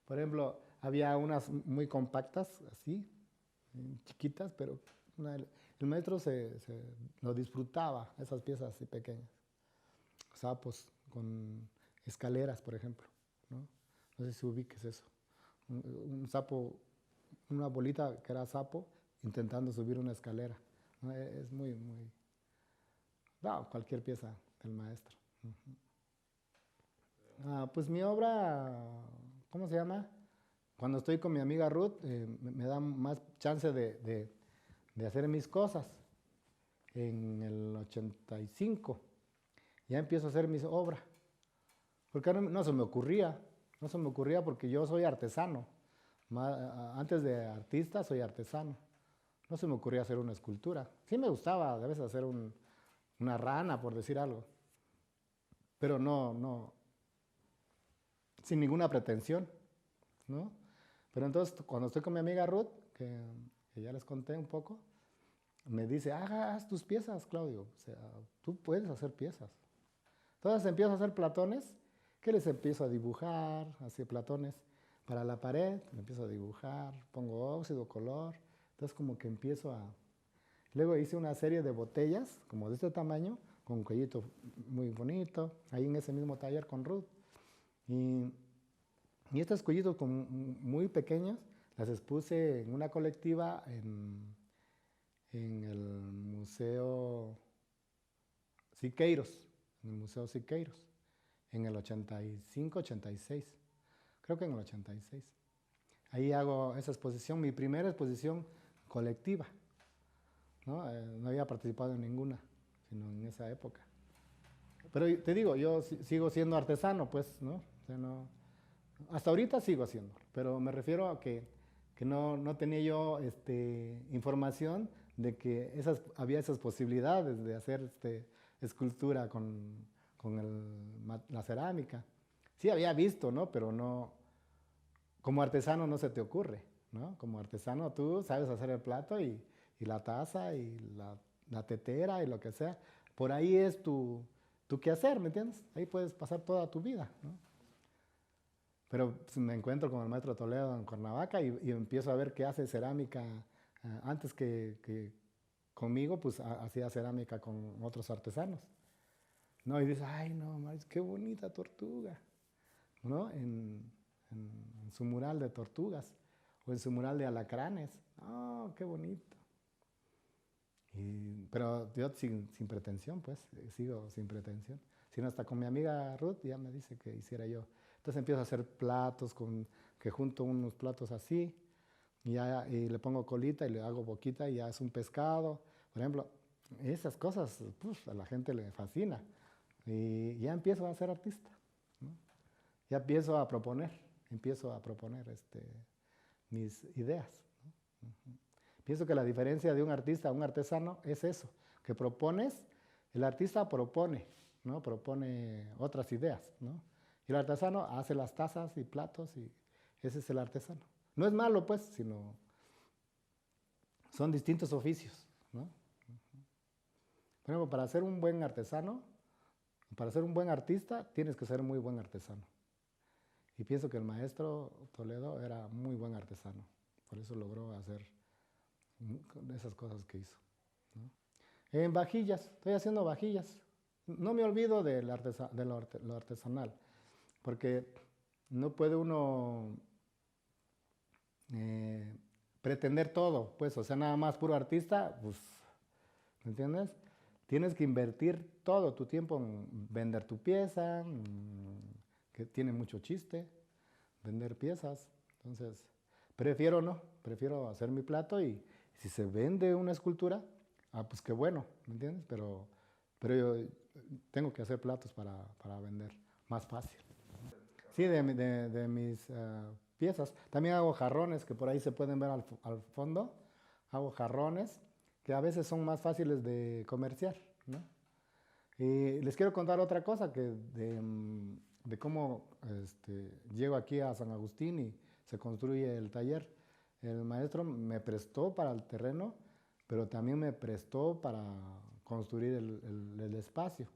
Speaker 1: Por ejemplo, había unas muy compactas, así, chiquitas, pero el maestro lo disfrutaba, esas piezas así pequeñas. Sapos con escaleras, por ejemplo. No sé si ubiques eso. Un sapo, una bolita que era sapo, intentando subir una escalera. Es muy, muy... No, cualquier pieza del maestro. Pues mi obra, ¿cómo se llama? Cuando estoy con mi amiga Ruth, me da más chance de hacer mis cosas. En el 85 ya empiezo a hacer mis obras. Porque no se me ocurría porque yo soy artesano. Antes de artista soy artesano. No se me ocurría hacer una escultura. Sí me gustaba a veces hacer una rana, por decir algo. Pero no, sin ninguna pretensión, ¿no? Pero entonces, cuando estoy con mi amiga Ruth, que ya les conté un poco, me dice, haz tus piezas, Claudio. O sea, tú puedes hacer piezas. Entonces empiezo a hacer platones, que les empiezo a dibujar, así platones para la pared, me empiezo a dibujar, pongo óxido, color. Entonces como que empiezo a... Luego hice una serie de botellas, como de este tamaño, con un cuellito muy bonito, ahí en ese mismo taller con Ruth. Y estos cuellitos muy pequeños, las expuse en una colectiva en el Museo Siqueiros, en el 85, 86, creo que en el 86. Ahí hago esa exposición, mi primera exposición colectiva. ¿no? No había participado en ninguna, sino en esa época. Pero te digo, yo sigo siendo artesano, pues, ¿no? O sea, no, hasta ahorita sigo haciendo, pero me refiero a que no tenía yo información de que había esas posibilidades de hacer escultura con la cerámica. Sí había visto, ¿no? Pero no, como artesano no se te ocurre, ¿no? Como artesano tú sabes hacer el plato y la taza y la tetera y lo que sea. Por ahí es tu quehacer, ¿me entiendes? Ahí puedes pasar toda tu vida, ¿no? Pero pues, me encuentro con el maestro Toledo en Cuernavaca y empiezo a ver que hace cerámica. Antes que conmigo, pues hacía cerámica con otros artesanos, ¿no? Y dices, ay, no, Maris, qué bonita tortuga, ¿no? En su mural de tortugas o en su mural de alacranes. Oh, qué bonito. Pero yo sin pretensión, pues, sigo sin pretensión. Sino hasta con mi amiga Ruth ya me dice que hiciera yo. Entonces empiezo a hacer platos, que junto unos platos así, y le pongo colita y le hago boquita y ya es un pescado. Por ejemplo, esas cosas pues, a la gente le fascina. Y ya empiezo a ser artista, ¿no? Ya empiezo a proponer mis ideas, ¿no? Pienso que la diferencia de un artista a un artesano es eso, que propones, el artista propone, ¿no? Propone otras ideas, ¿no? Y el artesano hace las tazas y platos y ese es el artesano. No es malo, pues, sino son distintos oficios, ¿no? Por ejemplo, para ser un buen artesano, para ser un buen artista, tienes que ser muy buen artesano. Y pienso que el maestro Toledo era muy buen artesano, por eso logró hacer esas cosas que hizo, ¿no? En vajillas, estoy haciendo vajillas. No me olvido de lo artesanal, porque no puede uno pretender todo, pues, o sea, nada más puro artista, pues, ¿me entiendes? Tienes que invertir todo tu tiempo en vender tu pieza, que tiene mucho chiste, vender piezas. Entonces, prefiero hacer mi plato y si se vende una escultura, pues qué bueno, ¿me entiendes? Pero yo tengo que hacer platos para vender, más fácil. Sí, de mis piezas. También hago jarrones que por ahí se pueden ver al fondo. Hago jarrones que a veces son más fáciles de comerciar, ¿no? Y les quiero contar otra cosa de cómo llego aquí a San Agustín y se construye el taller. El maestro me prestó para el terreno, pero también me prestó para construir el espacio,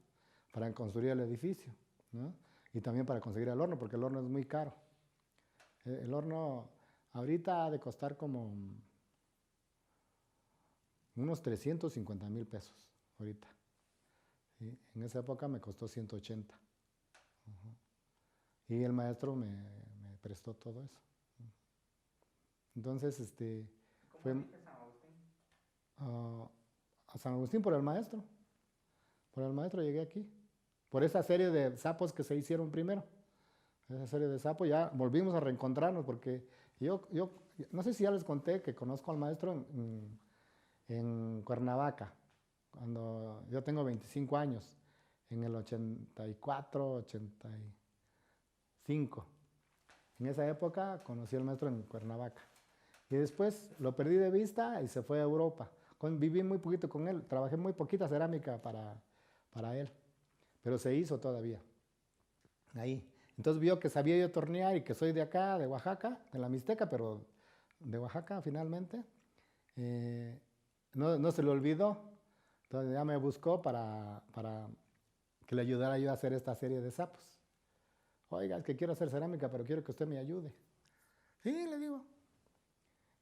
Speaker 1: para construir el edificio, ¿no? Y también para conseguir el horno, porque el horno es muy caro. El horno ahorita ha de costar como unos 350,000 pesos, ahorita. ¿Sí? En esa época me costó 180. Y el maestro me prestó todo eso. Entonces,
Speaker 2: ¿Cómo
Speaker 1: fue
Speaker 2: elige San Agustín?
Speaker 1: a San Agustín por el maestro. Por el maestro llegué aquí. Por esa serie de sapos que se hicieron primero. Esa serie de sapos, ya volvimos a reencontrarnos porque yo no sé si ya les conté que conozco al maestro en Cuernavaca, cuando yo tengo 25 años, en el 84, 85. En esa época conocí al maestro en Cuernavaca. Y después lo perdí de vista y se fue a Europa. Viví muy poquito con él, trabajé muy poquita cerámica para él, pero se hizo todavía ahí. Entonces vio que sabía yo tornear y que soy de acá, de Oaxaca, de la Mixteca, pero de Oaxaca finalmente. No se le olvidó, entonces ya me buscó para que le ayudara yo a hacer esta serie de sapos. Oiga, es que quiero hacer cerámica, pero quiero que usted me ayude. Sí, le digo.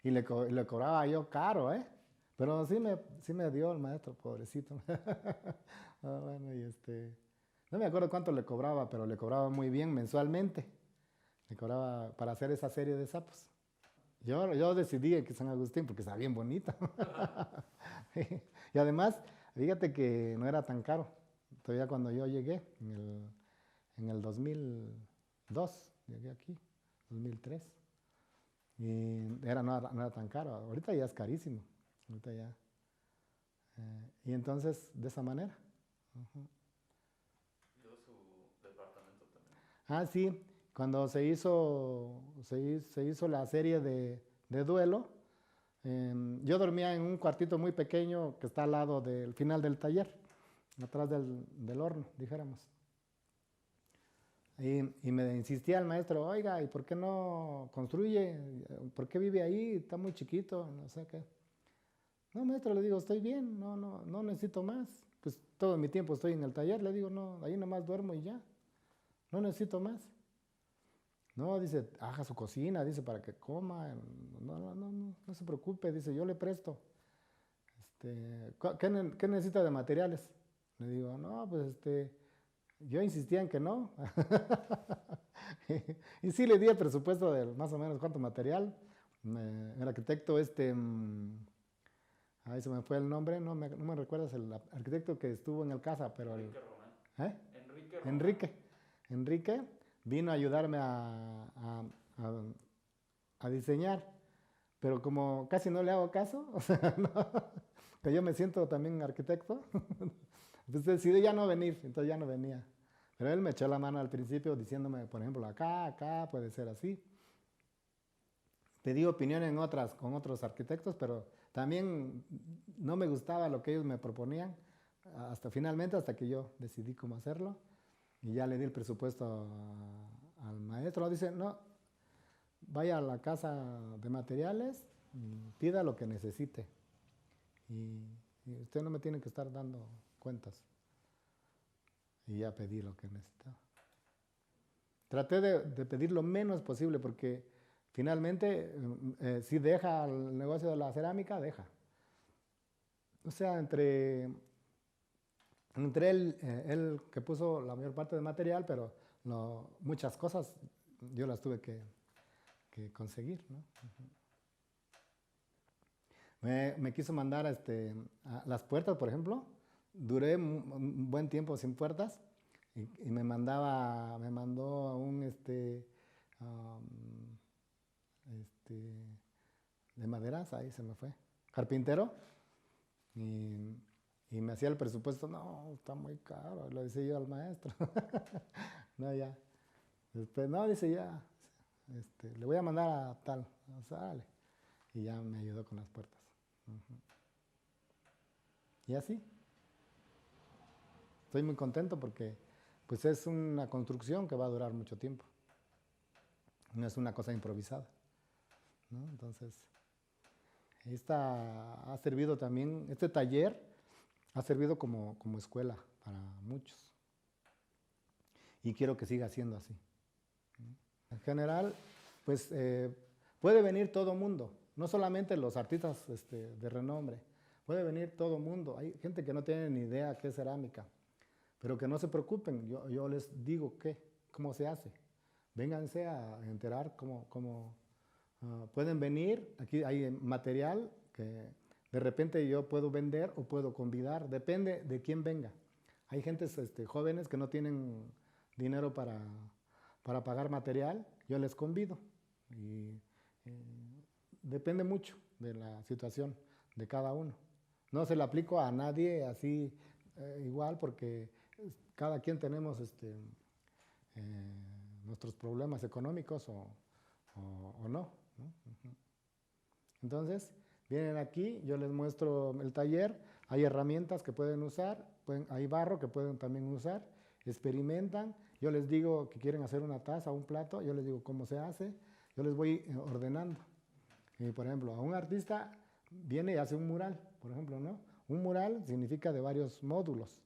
Speaker 1: Y le cobraba yo caro, ¿eh? Pero sí me dio el maestro, pobrecito. Bueno, no me acuerdo cuánto le cobraba, pero le cobraba muy bien mensualmente. Le cobraba para hacer esa serie de sapos. Yo decidí que San Agustín porque estaba bien bonito. Y además, fíjate que no era tan caro. Todavía cuando yo llegué, en el 2002, llegué aquí, 2003. Y no era tan caro. Ahorita ya es carísimo. Ahorita ya. Y entonces, de esa manera. Ujú.
Speaker 2: Dio su departamento también.
Speaker 1: Ah, sí, cuando se hizo la serie de duelo, yo dormía en un cuartito muy pequeño que está al lado del final del taller, atrás del horno, dijéramos. Y me insistía el maestro, oiga, ¿y por qué no construye? ¿Por qué vive ahí? Está muy chiquito, no sé qué. No, maestro, le digo, estoy bien, no necesito más. Pues todo mi tiempo estoy en el taller, le digo, no, ahí nomás duermo y ya, no necesito más. No, dice, haga su cocina, dice, para que coma. No se preocupe, dice, yo le presto. ¿Qué necesita de materiales? Le digo, no, pues yo insistía en que no. Y sí le di el presupuesto de más o menos cuánto material. El arquitecto ahí se me fue el nombre, no me recuerdas el arquitecto que estuvo en el casa, pero
Speaker 2: Enrique Román.
Speaker 1: ¿eh?
Speaker 2: Enrique Román.
Speaker 1: Enrique vino a ayudarme a diseñar, pero como casi no le hago caso, o sea, que yo me siento también arquitecto, entonces decidí ya no venir, entonces ya no venía. Pero él me echó la mano al principio diciéndome, por ejemplo, acá puede ser así. Pedí opinión con otros arquitectos, pero también no me gustaba lo que ellos me proponían, hasta que yo decidí cómo hacerlo. Y ya le di el presupuesto al maestro. Dice, no, vaya a la casa de materiales, pida lo que necesite. Y usted no me tiene que estar dando cuentas. Y ya pedí lo que necesitaba. Traté de pedir lo menos posible porque finalmente, si deja el negocio de la cerámica, deja. O sea, entre él que puso la mayor parte del material, pero muchas cosas yo las tuve que conseguir, ¿no? Me quiso mandar a las puertas, por ejemplo. Duré un buen tiempo sin puertas y me mandó a un um, de maderas, ahí se me fue, carpintero, y, y me hacía el presupuesto. No, está muy caro, lo decía yo al maestro. No, ya. Después, no, dice ya, le voy a mandar a tal, o sea, dale. Y ya me ayudó con las puertas. Uh-huh. Y así. Estoy muy contento porque pues es una construcción que va a durar mucho tiempo. No es una cosa improvisada, ¿no? Entonces, ha servido también, este taller ha servido como escuela para muchos. Y quiero que siga siendo así. En general, pues puede venir todo mundo, no solamente los artistas de renombre, puede venir todo mundo. Hay gente que no tiene ni idea qué es cerámica, pero que no se preocupen, yo les digo cómo se hace. Vénganse a enterar cómo pueden venir. Aquí hay material que de repente yo puedo vender o puedo convidar, depende de quién venga. Hay gentes jóvenes que no tienen dinero para pagar material, yo les convido. Y depende mucho de la situación de cada uno. No se le aplico a nadie así igual porque cada quien tenemos nuestros problemas económicos o no, ¿no? Uh-huh. Entonces, vienen aquí, yo les muestro el taller, hay herramientas que pueden usar, hay barro que pueden también usar, experimentan, yo les digo que quieren hacer una taza, un plato, yo les digo cómo se hace, yo les voy ordenando. Y, por ejemplo, a un artista viene y hace un mural, por ejemplo, ¿no? Un mural significa de varios módulos.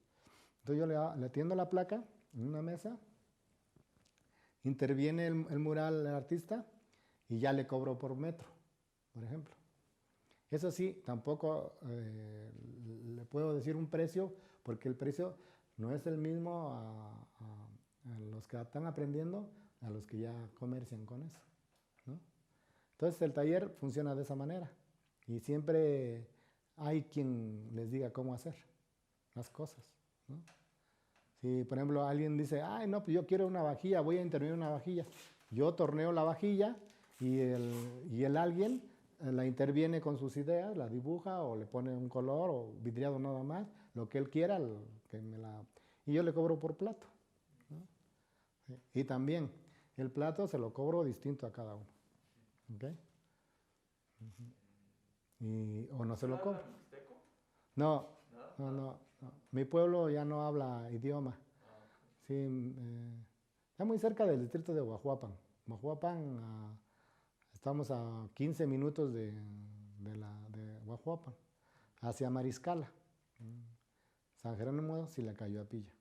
Speaker 1: Entonces yo le tiendo la placa en una mesa, interviene el mural del artista y ya le cobro por metro, por ejemplo. Eso sí, tampoco le puedo decir un precio porque el precio no es el mismo a los que están aprendiendo, a los que ya comercian con eso, ¿no? Entonces el taller funciona de esa manera y siempre hay quien les diga cómo hacer las cosas, ¿no? Si, por ejemplo, alguien dice, ay, no, pues yo quiero una vajilla, voy a intervenir una vajilla. Yo torneo la vajilla y el alguien la interviene con sus ideas, la dibuja o le pone un color o vidriado nada más, lo que él quiera, y yo le cobro por plato, ¿no? Sí. Y también el plato se lo cobro distinto a cada uno. ¿Ok? O no se lo cobro.
Speaker 2: ¿Hablan mixteco?
Speaker 1: No,
Speaker 2: ¿Nada?
Speaker 1: no. Mi pueblo ya no habla idioma.
Speaker 2: Ah, ok.
Speaker 1: Sí, está muy cerca del distrito de Guajuapan. Guajuapan, estamos a 15 minutos de Guajuapan, hacia Mariscala. San Jerónimo, Siliacayopilla.